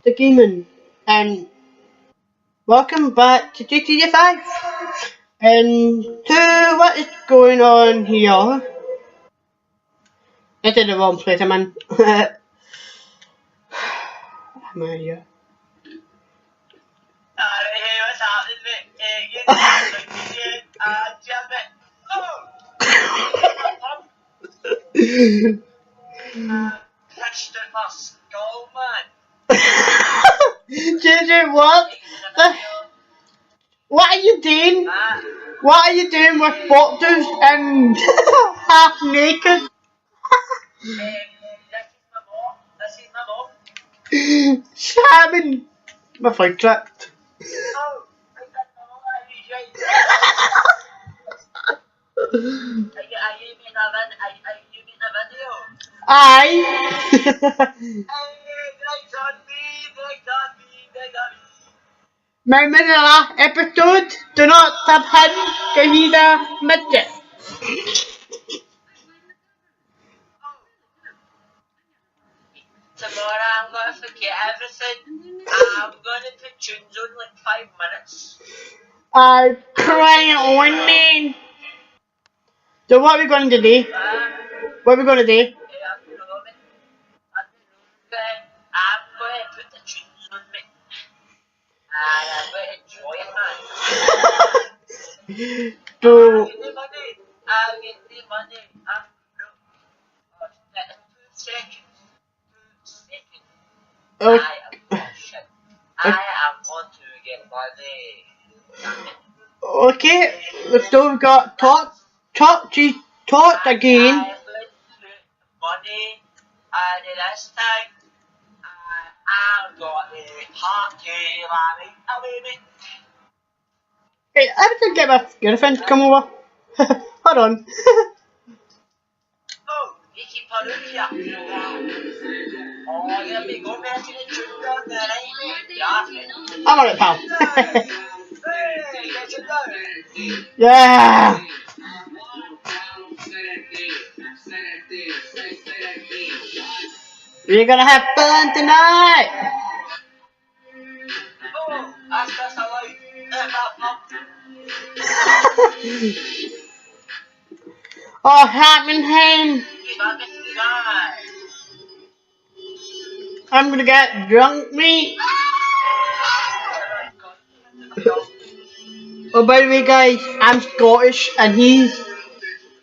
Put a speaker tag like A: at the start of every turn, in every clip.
A: the gaming, and welcome back to gta5. And to what is going on here? This is the wrong place I'm in. Am I here?
B: Hey, what's happening, mate? You know, jump it. Pushed it my skull, man.
A: JJ, what? What are you doing? What are you doing with boxers and half naked?
B: This is my mom.
A: Shabbing my flight tripped.
B: Oh, I don't know why you are you mean you mean a video?
A: Aye.
B: Hey, next on me.
A: Remember the last episode? Do not sub him because he's a midget.
B: Tomorrow I'm gonna forget everything. I'm gonna put tunes on like 5 minutes.
A: I crying on man. So what are we going to do? What are we going to do?
B: I'm gonna put the tunes on me. And I'm gonna enjoy it, man.
A: So,
B: I'll get the money. I'm no. 2 seconds. 2 seconds.
A: oh,
B: Shit. I am going to get money. Damn it.
A: okay, so we've got talk again.
B: I put money and the last time I got the party money. Oh, baby.
A: Hey, I have to get my girlfriend to come over. Hold on.
B: Oh, you keep on looking here. Oh, you're me go back to the truth down there, ain't
A: I'm alright, pal.
B: Hey, get your go.
A: Yeah. We're gonna have fun tonight.
B: Oh, that's just a light.
A: Oh, Hatmanheim. I'm gonna get drunk, mate. Oh, by the way, guys, I'm Scottish and he's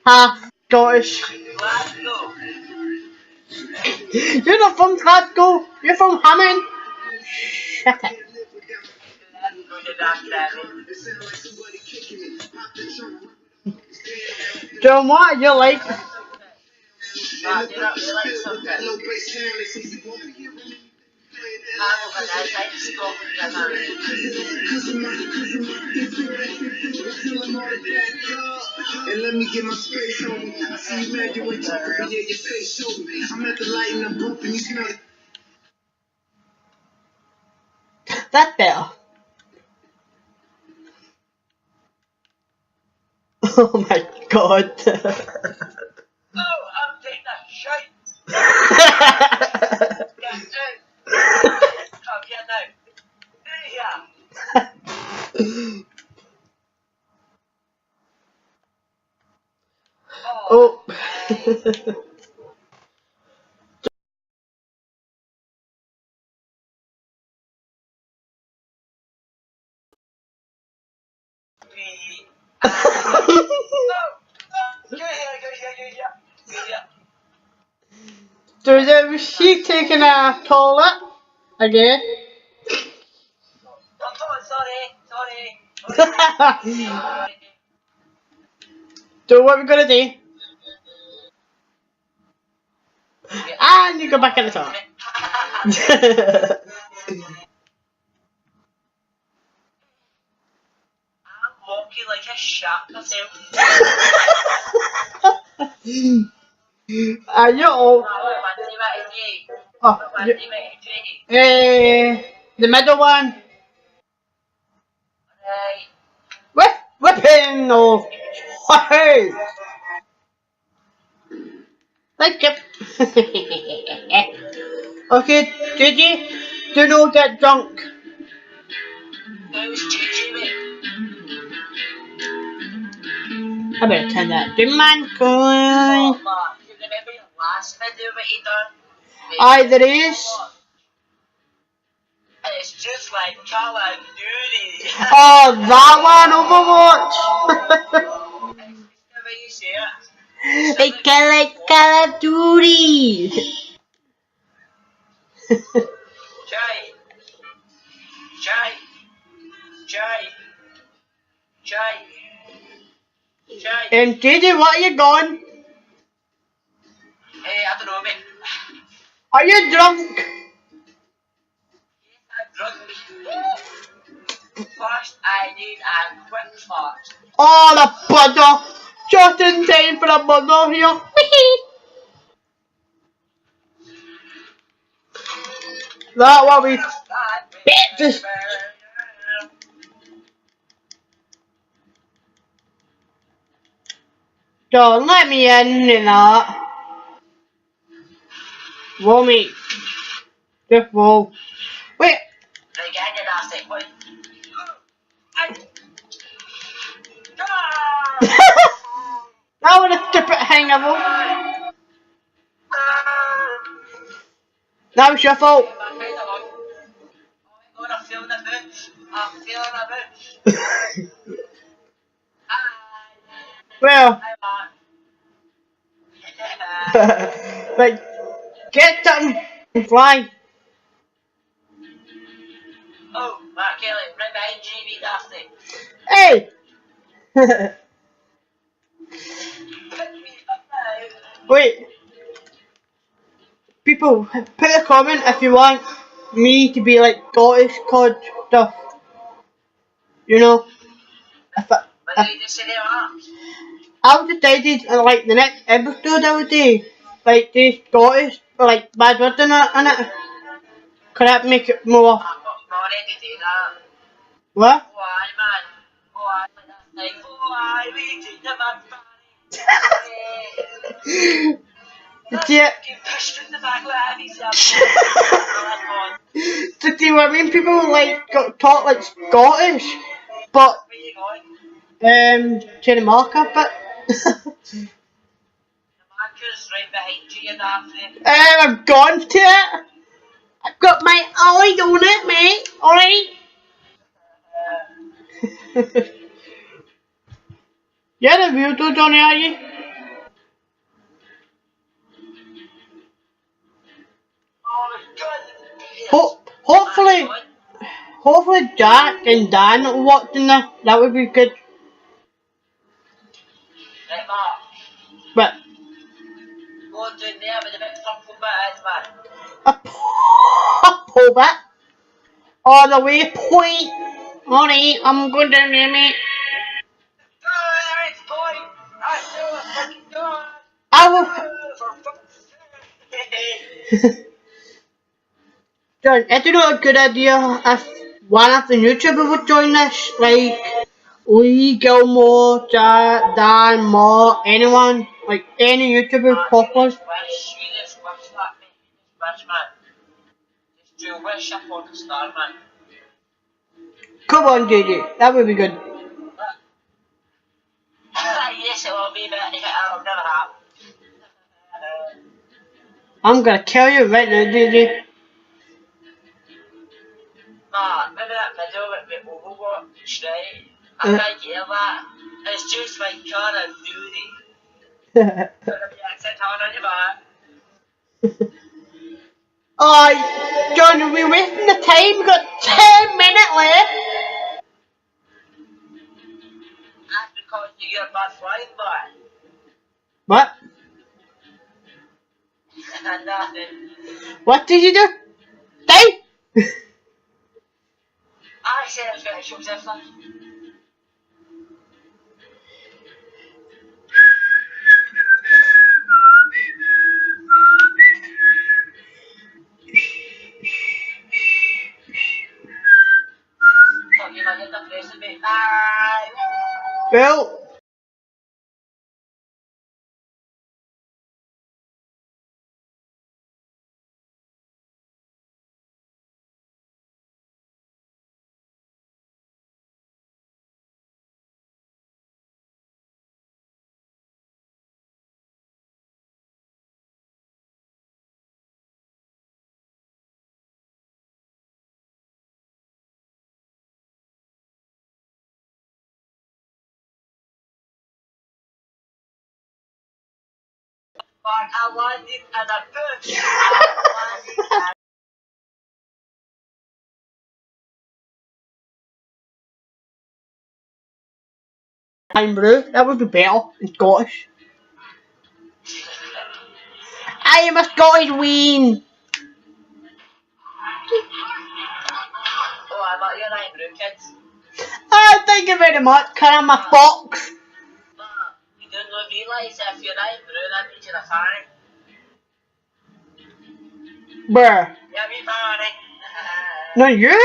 A: half Scottish. You're not from Glasgow. You're from Hammond. Shut it. John, what you like?
C: And let me get my space on me. I see you mad, you ain't talking, but yeah, your face showed me. I'm at the light and I'm bumping, you smell it.
A: That's better. Oh my god.
B: Oh, I'm taking a shite. Get in. Come here now. Yeah.
A: Oh. So is she taking a toilet again?
B: Sorry.
A: So what are we gonna do? And you go back in the toilet.
B: I'm walking like a shark myself.
A: Are you all? Oh, the middle one. Whipping! Oh, hey! Thank you. Okay, Gigi. Do not get drunk.
B: Who's GG, mate?
A: I better turn that down, man. Cool.
B: Oh, Mark, you remember your last video what he done?
A: Aye, there is.
B: It's just like Call of Duty.
A: Oh, that one, Overwatch.
B: It's the way you say it.
A: It's Call of Duty.
B: Jay, Jay, Jay, Jay, Jay.
A: JJ, what are you going?
B: Hey, I don't know, mate.
A: Are you drunk?
B: I'm drunk. First, I need a quick fart.
A: Oh, the butter. Just in time for the butter here. That what we bitches. Don't let me in that. Roll me. Just roll. Wait.
B: Again, you're nasty. Wait.
A: That was a stupid hangover. That was your fault.
B: I'm feeling a bitch. I'm feeling a bitch.
A: Well,
B: Hi.
A: like, get something and fly.
B: Oh, Mark Kelly, right behind GB, nasty.
A: Hey!
B: Pick me up now.
A: Wait, people, put a comment if you want me to be like Scottish cod stuff. You know, if
B: What did you just say there, Mark?
A: I would decided like the next episode I would do, like do Scottish, or like bad words in it. Could that make it more?
B: I'm not ready to do that.
A: What?
B: Why, man? Why? Like, why we take the back
A: Yeah.
B: Get pushed in the back line, he's up.
A: To see what I mean? People like talk like Scottish, but
B: Where you going?
A: to the marker, but
B: The marker's right behind you, you daft.
A: I've gone to it. I've got my eye on it, mate. Alright. You're the weirdo, Johnny, are you?
B: Oh, God.
A: Hopefully, hopefully Jack and Dan will watch in this. That would be good.
B: Right, Mark.
A: But
B: Go down there with the big purple bit is, man.
A: a pull back all the way point. Alright, I'm going down there, mate.
B: It's going. I feel a fucking gun.
A: I will.
B: For fuck's sake.
A: John, I don't know a good idea if one of the YouTubers would join this, like Lee, Gilmore, Dan, Mo, anyone, like any YouTuber popular.
B: You just wish that, mate. You just wish, man. Just do a wish upon the star, man.
A: Come on, JJ, that would be good.
B: Yes, it will be, but it'll never happen.
A: I'm gonna kill you right now, JJ.
B: Nah, maybe that video with Overwatch, right? I can't hear that. It's just like Call of Duty. Gonna be accent hard on your back.
A: Oh, John, we're wasting the time. We've got 10 minutes left.
B: That's because you get a bad flying back.
A: What?
B: Nothing.
A: What did you do? Die?
B: I said I was going to show something. Fuck you, man, you're the place to be. Bye.
A: Well,
B: But I landed in a bush.
A: I'm blue. That would be better in Scottish. I am a Scottish ween.
B: Oh, I thought you're not blue, kids.
A: Oh, thank you very much. Can I have my box?
B: You don't realise if you're not blue, that means you're a fan.
A: Bruh.
B: Yeah, me fan.
A: No, you?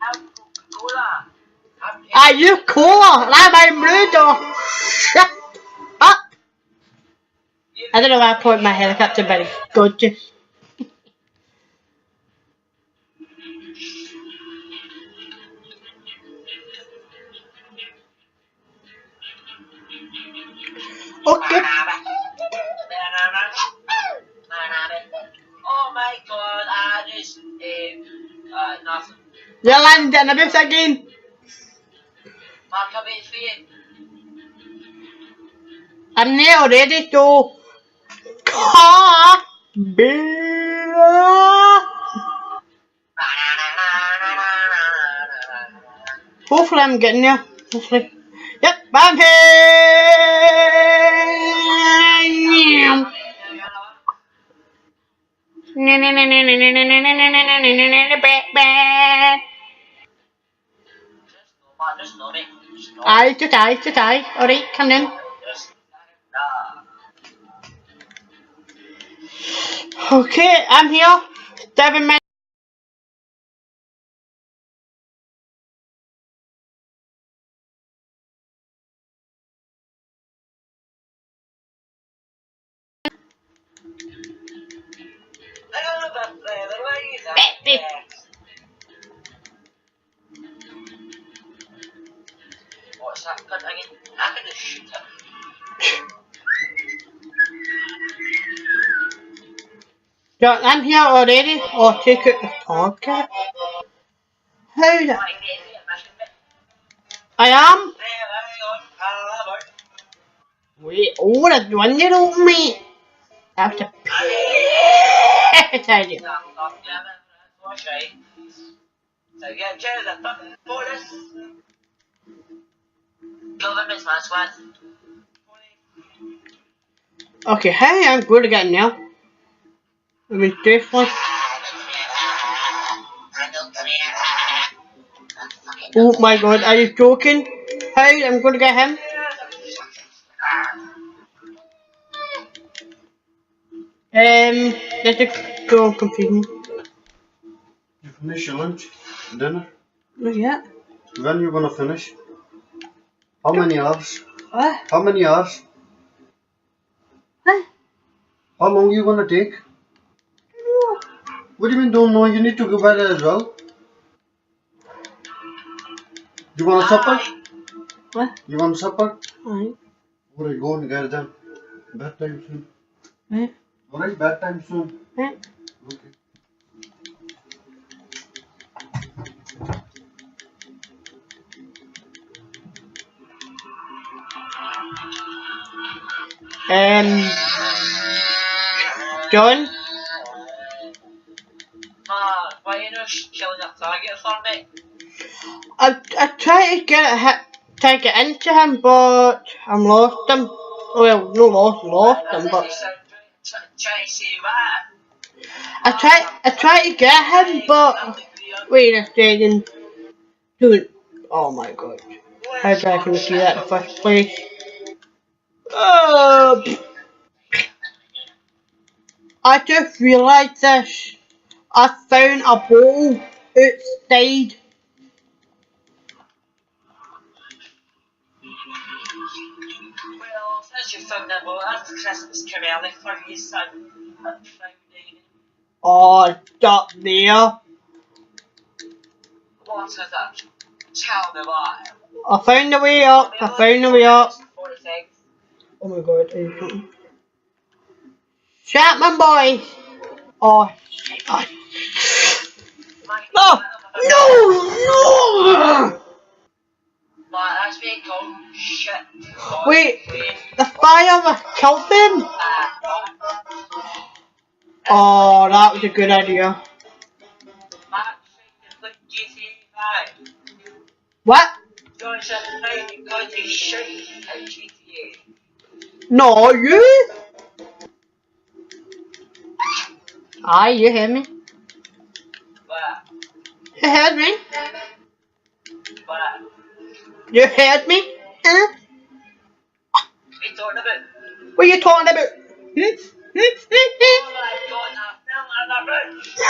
B: I'm Coca-Cola.
A: Are you cola? I'm blue though. Shut up. I don't know why I put my helicopter, but it's gorgeous. Okay.
B: Oh my god, I just nothing.
A: You're landing in a bus again.
B: Mark a bit for you.
A: I'm there already, so. Car. Beer. Hopefully I'm getting there. Hopefully. Yep, I'm here.
B: Just know me.
A: Just aye. Alright, come in. Okay, I'm here. 7 minutes.
B: What's that? I can just shoot it.
A: Yeah, I'm here already. Oh, take out the target. How the... I am? Wait, oh, that's 1-year-old mate. I have to tell you.
B: So yeah, cheers. Bonus. Government's my squad.
A: Okay, hey, I'm good again now. I mean, seriously. Oh my god, are you joking? Hey, I'm gonna get him. Let's just go continue.
C: You finish your lunch, dinner?
A: Not yet.
C: When you gonna finish? How many hours?
A: What?
C: How many hours?
A: What?
C: How long you gonna take? What do you mean don't know? You need to go bed as well. You want supper?
A: What?
C: You want supper?
A: Alright.
C: Alright, go and get them. Bedtime soon.
A: Right.
C: Alright, bedtime soon.
A: Right.
C: Okay.
A: John?
B: Why are you not killing a target for me?
A: I tried to try to get into him, but I'm lost him. Well, no lost him, but
B: Try to see what?
A: I tried to get him, but wait a second. Dude, oh my god. How did I even see that in the first place? I just realised this. I found a bottle outside.
B: Well, since you found that well, that's Christmas come early for you, son. On Friday.
A: Oh, it's up there.
B: What is that? Tell me why.
A: I found the way up. I found the way up.
B: 46.
A: Oh my god, are you joking? Chapman boy! Oh, oh. No! No! No!
B: that's being called shit.
A: Wait, the fire was killed them? Oh, that was a good idea.
B: gta5.
A: What?
B: John said tonight because he's shit at GTA.
A: No, you? Aye, you heard me.
B: What?
A: You heard me?
B: What?
A: You heard me? Huh?
B: What are you talking about?
A: What are you talking about?
B: Oh my god, I fell on the roof. I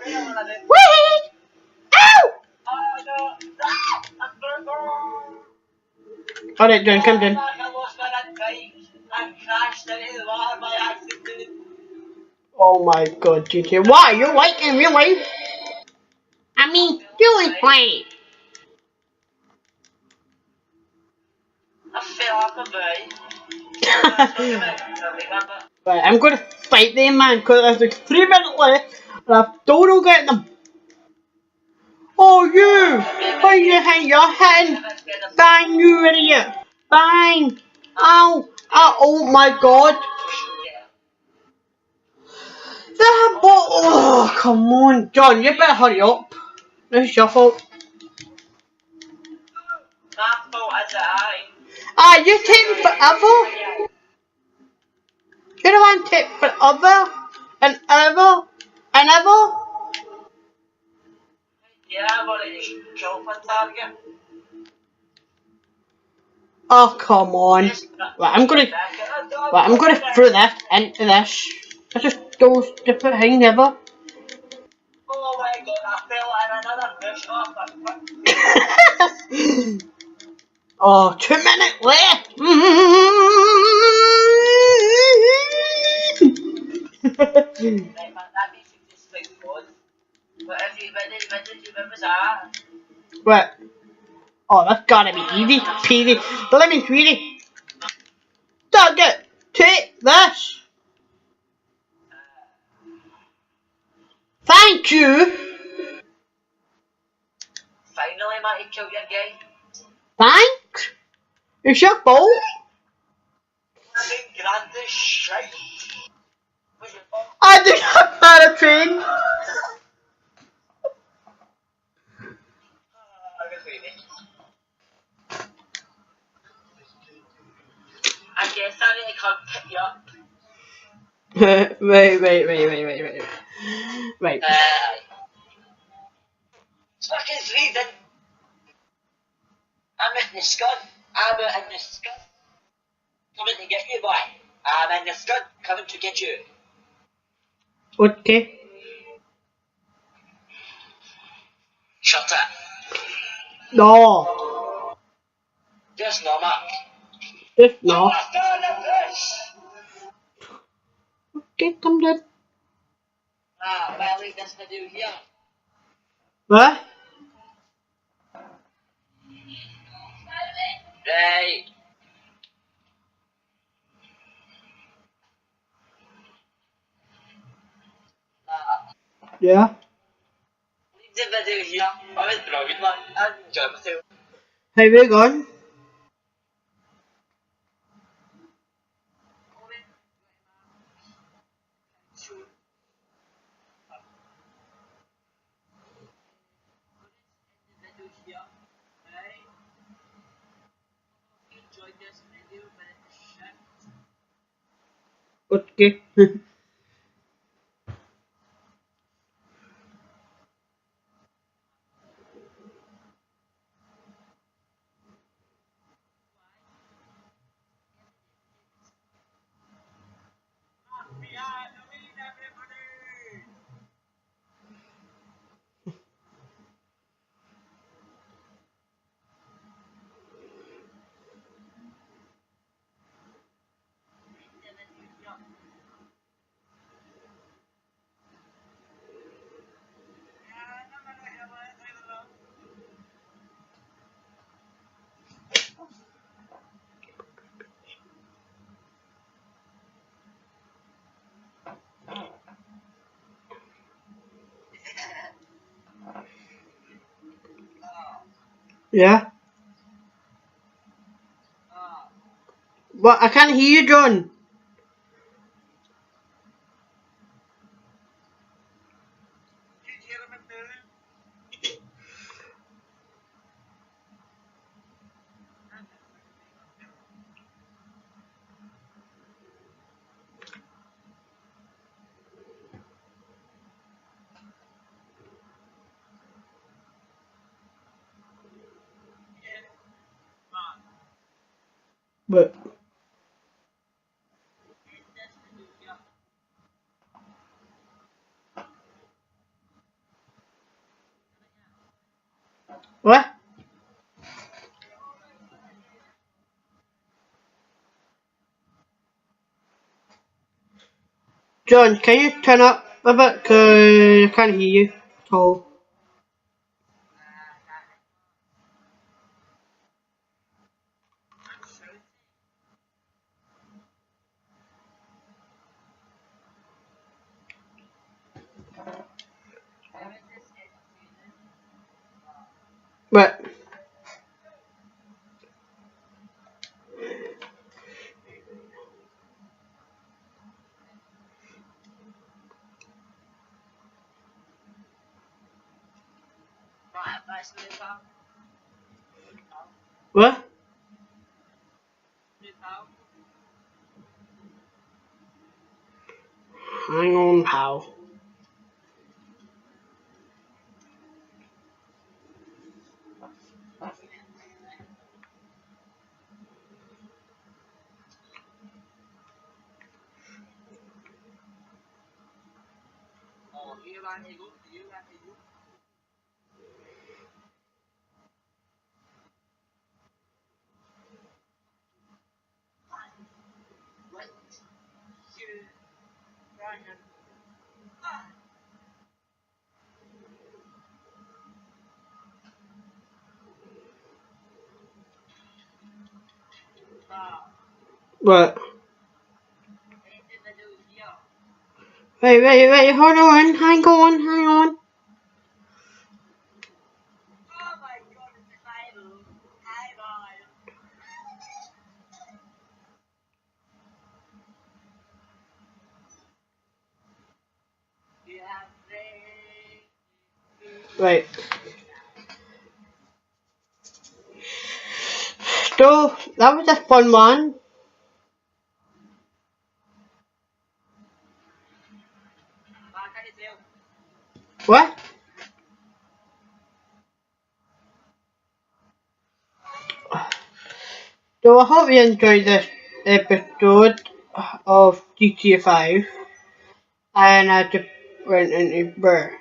B: fell on it.
A: Whee! Ow!
B: Oh no! Ah! I'm gonna go!
A: Alright, John, come down.
B: I lost my bike. I crashed into the water by accident.
A: Oh my god, GT. Why? You're white in real life? I mean, you ain't playing.
B: I fell off my bike.
A: Right, I'm gonna fight them, man, because there's like 3 minutes left, and I've still get them. Oh, you! What are you hitting? You're hitting! Bang, you idiot! Bang! Ow! Ow! Oh my god! That ball! Oh, come on, John, you better hurry up. This is your fault.
B: My fault is it
A: Ah, you taking forever? You don't want to take forever and ever and ever?
B: Yeah, I've already killed my target.
A: Oh, come on. Right, I'm gonna throw this into this. I just go stupid thing ever.
B: Oh my god, I fell in another bush off the
A: Oh, 2 minutes left.
B: Right, man, that makes you just like God. But if you when did you remember that?
A: What? Oh, that's gotta be easy peasy. Lemon sweetie. Dog it. Take this. Thank you.
B: Finally, man, you killed your guy.
A: Thanks. It's your fault.
B: I mean, grand as shite. Was your fault?
A: I did not have a train.
B: I guess we did. I guess I need to come pick you up.
A: Wait. Right.
B: It's fucking freezing. I'm in the scud. I'm in the scud. Coming to get you, boy. I'm in the scud. Coming to get you.
A: Okay.
B: Shut up.
A: No.
B: Just no, Mark.
A: Just no.
B: I found the fish.
A: Okay, come then.
B: Well, leave this video here.
A: What?
B: Right.
A: Yeah.
B: Leave the video here. I was brilliant, man. I enjoyed myself.
A: Hey, we're gone.
B: Enjoyed this video, but it's shit.
A: Okay. Yeah. What? I can't hear you, John. But what? John, can you turn up a bit? Cause I can't hear you at all. But what? Hang on, pal. What? Wait, hold on, hang on. Right. So, that was a fun one. What? So, I hope you enjoyed this episode of GTA 5. And I just went into work.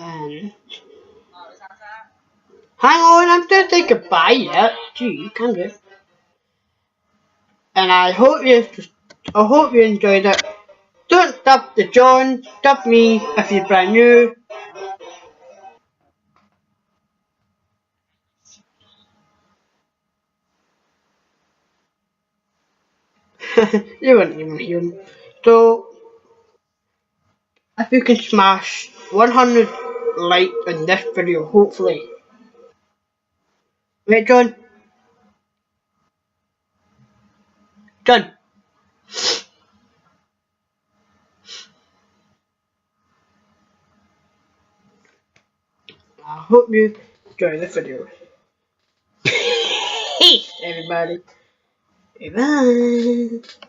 A: And hang on, I'm still saying goodbye yet. Gee, can do. And I hope you enjoyed it. Don't stop the John, stop me if you're brand new. You wouldn't even hear him. So, if you can smash 100 likes on this video, hopefully. Right, John? John, I hope you enjoy the video. Peace, everybody. Bye-bye.